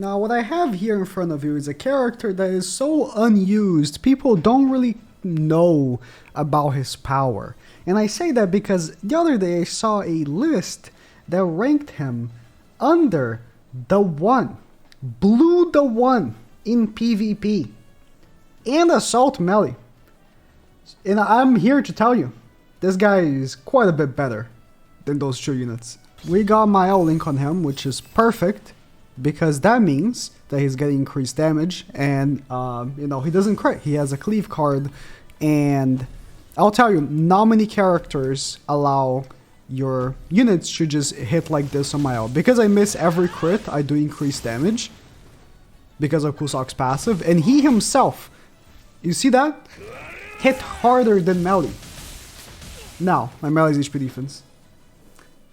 Now, what I have here in front of you is a character that is so unused, people don't really know about his power. And I say that because the other day I saw a list that ranked him under the 1, blue the 1 in PvP, and assault melee. And I'm here to tell you, this guy is quite a bit better than those 2 units. We got my link on him, which is perfect, because that means that he's getting increased damage, and he doesn't crit. He has a cleave card, and I'll tell you, not many characters allow your units to just hit like this on my L. Because I miss every crit, I do increase damage because of Kusok's passive, and he himself, you see that? Hit harder than melee. Now, my melee is HP defense.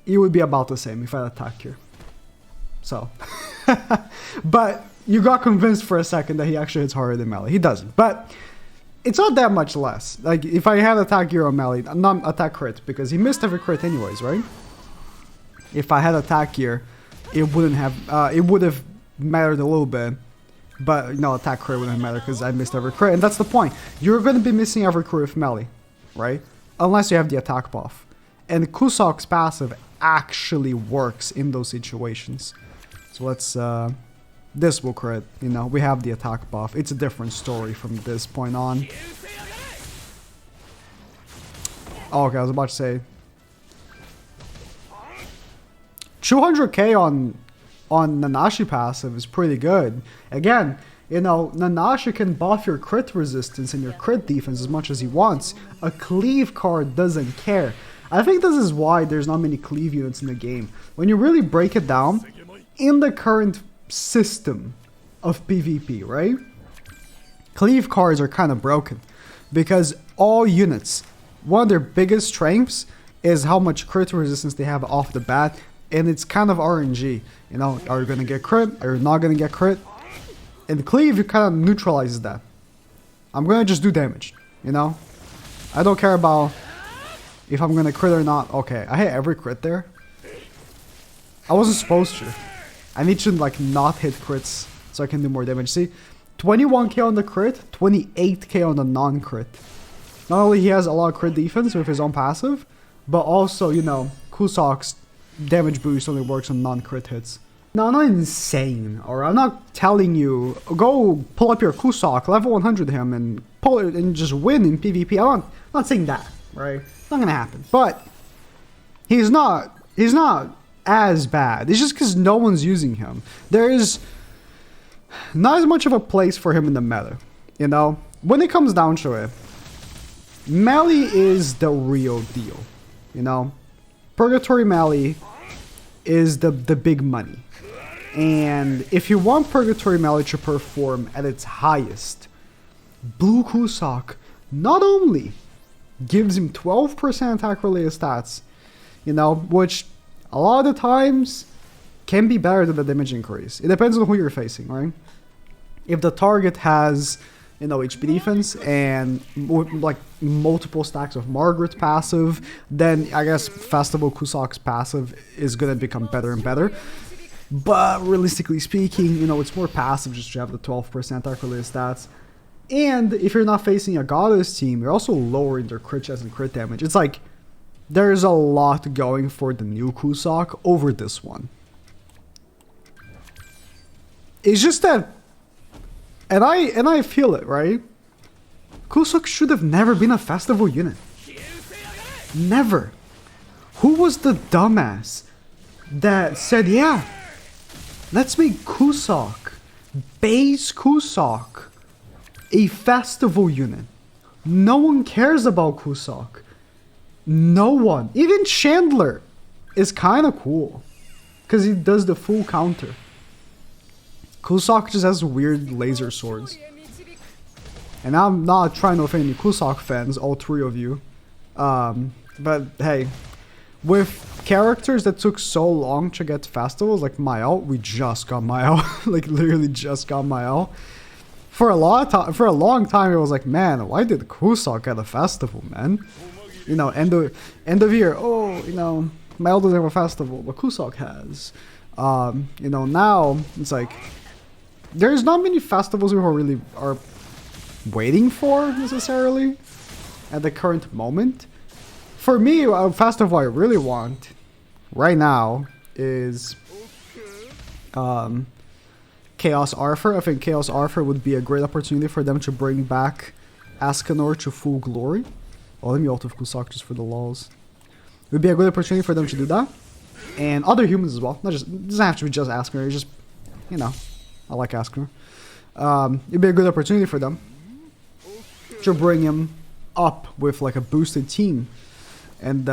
It would be about the same if I attack here. So, but you got convinced for a second that he actually hits harder than melee. He doesn't, but it's not that much less. Like, if I had attack gear on melee, not attack crit, because he missed every crit anyways, right? If I had attack gear, it would have mattered a little bit, but attack crit wouldn't matter because I missed every crit, and that's the point. You're going to be missing every crit with melee, right? Unless you have the attack buff. And Kusok's passive actually works in those situations. So let's, this will crit, we have the attack buff. It's a different story from this point on. Oh, okay, I was about to say. 200k on Nanashi passive is pretty good. Again, Nanashi can buff your crit resistance and your crit defense as much as he wants. A cleave card doesn't care. I think this is why there's not many cleave units in the game. When you really break it down, in the current system of PvP, right? Cleave cards are kind of broken because all units, one of their biggest strengths is how much crit resistance they have off the bat, and it's kind of RNG. Are you going to get crit? Are you not going to get crit? And cleave, you kind of neutralizes that. I'm going to just do damage, I don't care about if I'm going to crit or not. Okay, I hit every crit there. I wasn't supposed to. I need to not hit crits so I can do more damage. See, 21k on the crit, 28k on the non-crit. Not only he has a lot of crit defense with his own passive, but also, Kusok's damage boost only works on non-crit hits. Now, I'm not insane, or I'm not telling you, go pull up your Kusok, level 100 him, and pull it and just win in PvP. I'm not saying that, right? It's not gonna happen. But he's not as bad. It's just because no one's using him. There is not as much of a place for him in the meta. When it comes down to it, melee is the real deal. Purgatory melee is the big money. And if you want Purgatory melee to perform at its highest, Blue Kusok not only gives him 12% attack related stats, which a lot of the times can be better than the damage increase. It depends on who you're facing, right? If the target has, HP defense and multiple stacks of Margaret passive, then I guess Festival Kusok's passive is going to become better and better. But realistically speaking, it's more passive just to have the 12% attack related stats. And if you're not facing a Goddess team, you're also lowering their crit chance and crit damage. It's like, there's a lot going for the new Kusok over this one. It's just that, and I feel it, right? Kusok should have never been a festival unit. Never. Who was the dumbass that said, yeah, let's make Kusok, base Kusok, a festival unit? No one cares about Kusok. No one. Even Chandler is kind of cool because he does the full counter. Kusok just has weird laser swords. And I'm not trying to offend any Kusok fans, all 3 of you. But hey, with characters that took so long to get festivals, like Mael, we just got Mael. Literally just got Mael. For a long time, it was like, man, why did Kusok get a festival, man? End of year, Mael doesn't have a festival, but Kusok has. Now, it's like, there's not many festivals we really are waiting for necessarily at the current moment. For me, a festival I really want right now is Chaos Arthur. I think Chaos Arthur would be a great opportunity for them to bring back Ascanor to full glory. Oh, let me ult with Kusak just for the lols. It would be a good opportunity for them to do that. And other humans as well. Not just, it doesn't have to be just Ascanor, it's just, you know, I like Ascanor. It'd be a good opportunity for them to bring him up with like a boosted team. And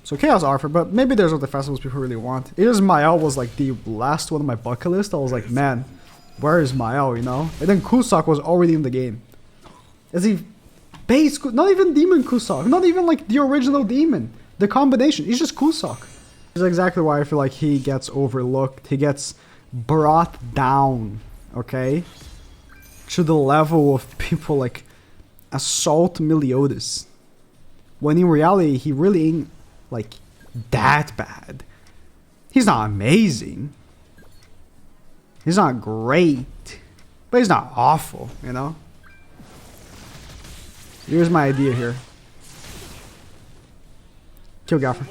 so Chaos Arthur, but maybe there's other festivals people really want. It just Mael was like the last one on my bucket list. I was like, man, where is Mael, you know? And then Kusak was already in the game. Is he base? Not even Demon Kusak. Not even like the original Demon. The combination. He's just Kusak. This is exactly why I feel like he gets overlooked. He gets brought down, okay? To the level of people like Assault Meliodas. When in reality, he really ain't like that bad. He's not amazing. He's not great. But he's not awful, you know? Here's my idea here. Kill Gaffer.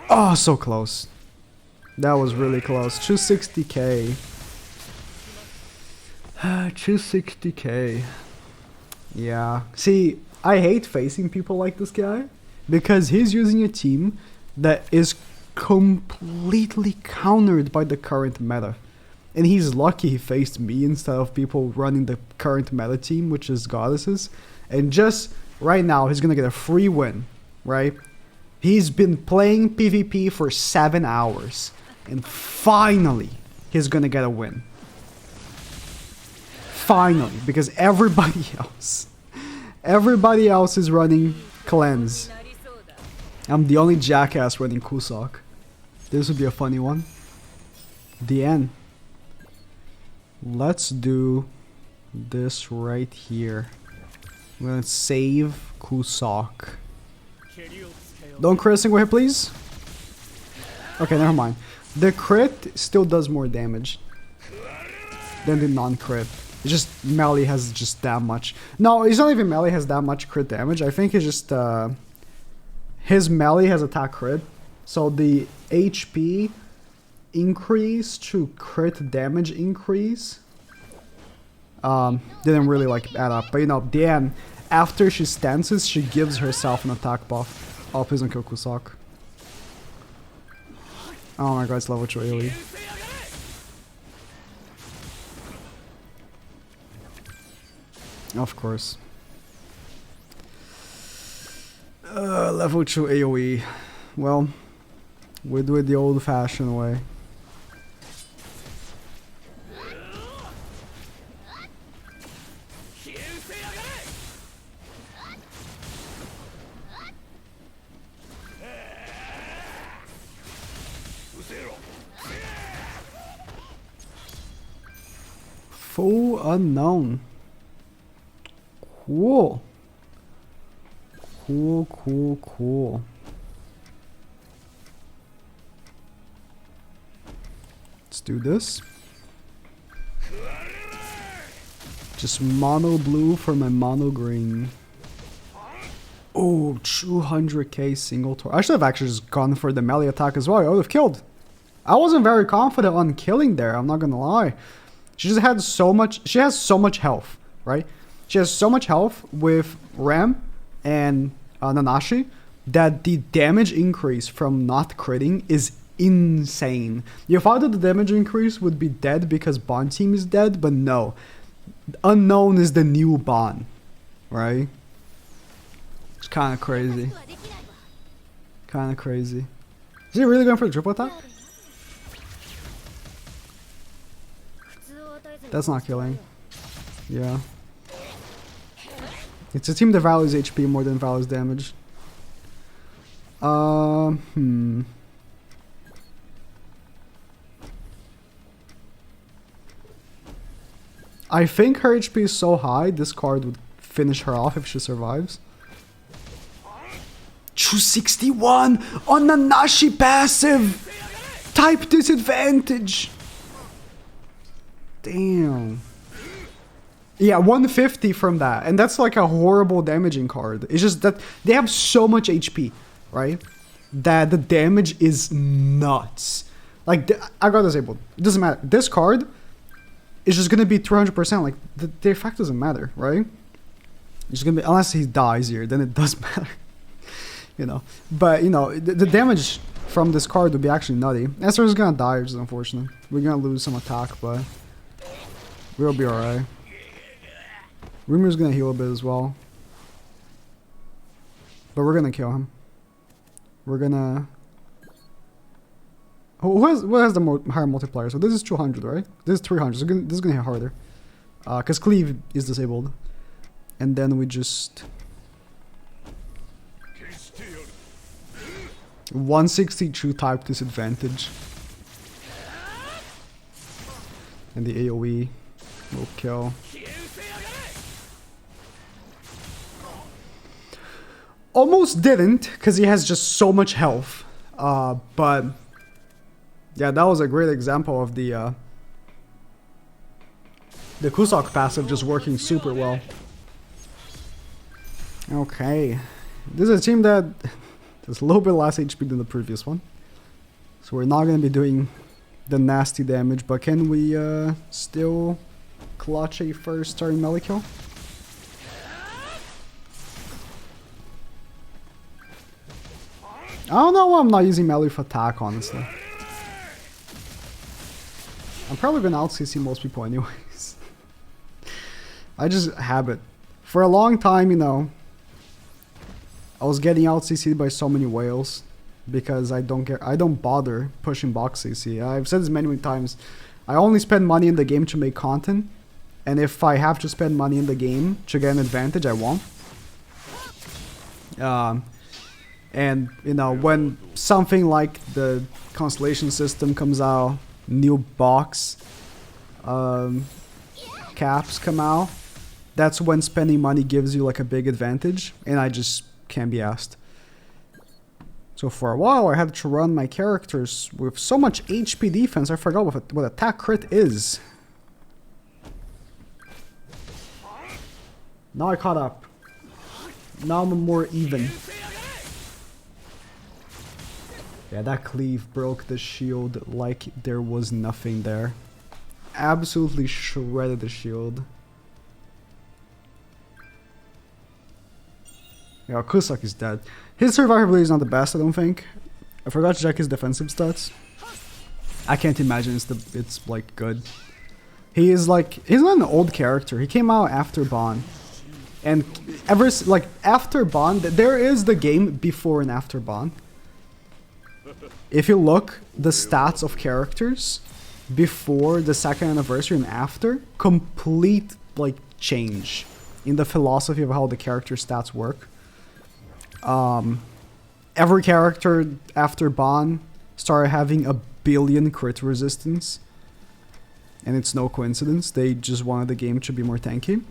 Oh, so close. That was really close. 260k. 260k. Yeah. See, I hate facing people like this guy because he's using a team that is completely countered by the current meta. And he's lucky he faced me instead of people running the current meta team, which is Goddesses. And just right now, he's gonna get a free win, right? He's been playing PvP for 7 hours. And finally, he's gonna get a win. Finally, because everybody else is running Cleanse. I'm the only jackass running Kusak. This would be a funny one. The end. Let's do this right here. I'm gonna save Kusak. Don't crit a single hit, please. Okay, never mind. The crit still does more damage than the non-crit. It's just melee has just that much. No, it's not even melee has that much crit damage. I think it's just his melee has attack crit. So the HP increase to crit damage increase didn't really like add up. But you know, Dan, after she stances, she gives herself an attack buff. Oh, please don't kill Kusak. Oh my god, it's level 2 AoE. Of course. Level 2 AoE. Well, we do it the old-fashioned way. Full unknown. Cool. Cool. Let's do this. Just mono blue for my mono green. Oh, 200k single tor. I should have actually just gone for the melee attack as well. I would have killed. I wasn't very confident on killing there, I'm not gonna lie. She just had so much, she has so much health, right? She has so much health with Ram and Nanashi that the damage increase from not critting is insane. You thought that the damage increase would be dead because Bond team is dead, but no. Unknown is the new Bond, right? It's kind of crazy. Kind of crazy. Is he really going for the triple attack? That's not killing. Yeah. It's a team that values HP more than values damage. I think her HP is so high, this card would finish her off if she survives. 261 on Nanashi passive! Type disadvantage! Damn. Yeah, 150 from that. And that's like a horrible damaging card. It's just that they have so much HP, right? That the damage is nuts. Like, I got disabled. It doesn't matter. This card is just going to be 300%. Like, the effect doesn't matter, right? It's going to be, unless he dies here, then it does matter. You know. But, you know, the damage from this card would be actually nutty. Esther is going to die, which is unfortunate. We're going to lose some attack, but we'll be alright. Rumour's gonna heal a bit as well. But we're gonna kill him. We're gonna... What has the higher multiplier? So this is 200, right? This is 300, so this is gonna hit harder. Because Cleave is disabled. And then we just... 162 type disadvantage. And the AoE will kill. Almost didn't, because he has just so much health. But yeah, that was a great example of the Kusok passive just working super well. Okay, this is a team that has a little bit less HP than the previous one, so we're not going to be doing the nasty damage. But can we still clutch a first starting melee kill? I don't know why I'm not using melee for attack, honestly. I'm probably gonna out CC most people anyways. I just habit. For a long time, you know, I was getting out CC'd by so many whales because I don't bother pushing box CC. I've said this many times. I only spend money in the game to make content, and if I have to spend money in the game to get an advantage, I won't. And, you know, when something like the Constellation system comes out, new box caps come out, that's when spending money gives you like a big advantage, and I just can't be asked. So for a while I had to run my characters with so much HP defense, I forgot what attack crit is. Now I caught up. Now I'm more even. Yeah, that cleave broke the shield like there was nothing there. Absolutely shredded the shield. Yeah, Kusok is dead. His survivability is not the best, I don't think. I forgot to check his defensive stats. I can't imagine it's like good. He is like, he's not an old character. He came out after Bond. And after Bond, there is the game before and after Bond. If you look, the stats of characters before the second anniversary and after, complete like change in the philosophy of how the character stats work. Every character after Bond started having 1 billion crit resistance, and it's no coincidence. They just wanted the game to be more tanky.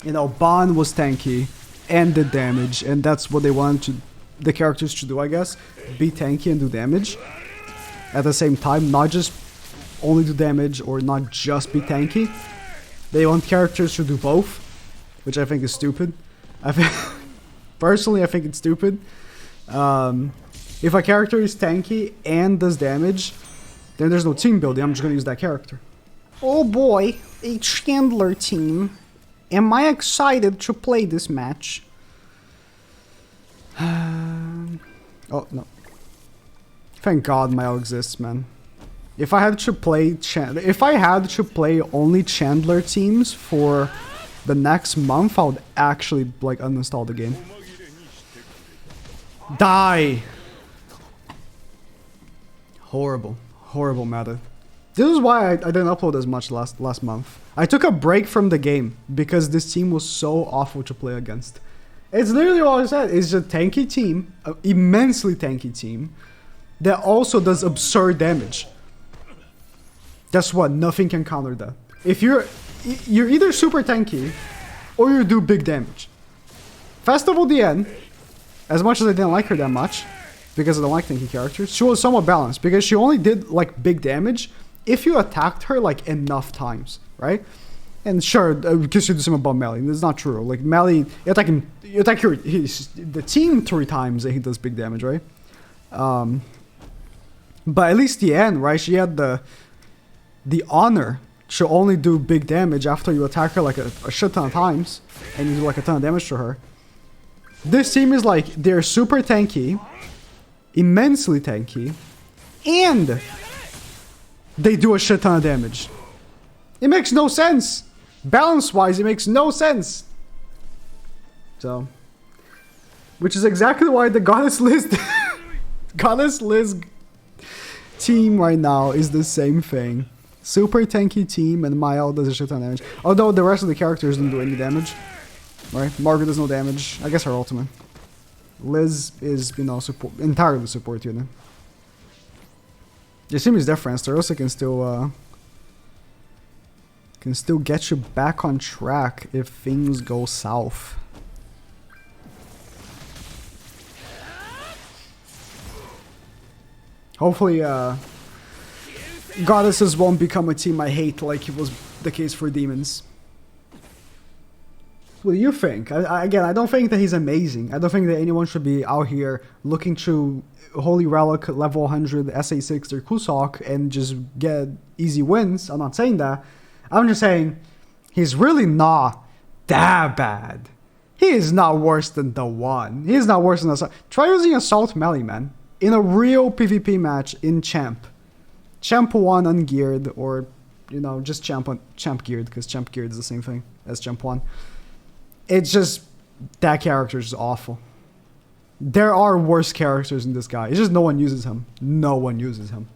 You know, Bond was tanky and did damage, and that's what they wanted the characters to do, I guess. Be tanky and do damage at the same time, not just only do damage or not just be tanky. They want characters to do both, which I think is stupid. Personally, I think it's stupid. If a character is tanky and does damage, then there's no team building. I'm just gonna use that character. Oh boy, a Chandler team. Am I excited to play this match? Oh, no. Thank God Mile exists, man. If I had to play only Chandler teams for the next month, I would actually like uninstall the game. Die! Horrible. Horrible meta. This is why I didn't upload as much last month. I took a break from the game because this team was so awful to play against. It's literally all I said. It's a tanky team, an immensely tanky team, that also does absurd damage. Guess what? Nothing can counter that. If you're either super tanky, or you do big damage. Festival DN, as much as I didn't like her that much, because I don't like tanky characters, she was somewhat balanced, because she only did like big damage if you attacked her like enough times, right? And sure, because you do something about Melly. It's not true. Like Melly, you attack the team 3 times and he does big damage, right? But at least the end, right? She had the honor to only do big damage after you attack her like a shit ton of times and you do like a ton of damage to her. This team is like, they're super tanky, immensely tanky, and they do a shit ton of damage. It makes no sense. Balance-wise, it makes no sense. So, which is exactly why the Goddess Liz Goddess Liz team right now is the same thing. Super tanky team, and Mael does a shit ton of damage. Although the rest of the characters don't do any damage. Right? Margaret does no damage. I guess her ultimate. Liz is, you know, entirely support unit. Your team is different. Starosa can still get you back on track if things go south. Hopefully, Goddesses won't become a team I hate like it was the case for Demons. What do you think? Again, I don't think that he's amazing. I don't think that anyone should be out here looking through Holy Relic, level 100, SA6, or Kusok and just get easy wins. I'm not saying that. I'm just saying he's really not that bad. He is not worse than the one. He is not worse than Assault. Try using Assault Melee, man. In a real PvP match in Champ. Champ 1 ungeared, or, you know, just Champ geared, because Champ geared is the same thing as Champ 1. It's just, that character is just awful. There are worse characters than this guy. It's just no one uses him. No one uses him.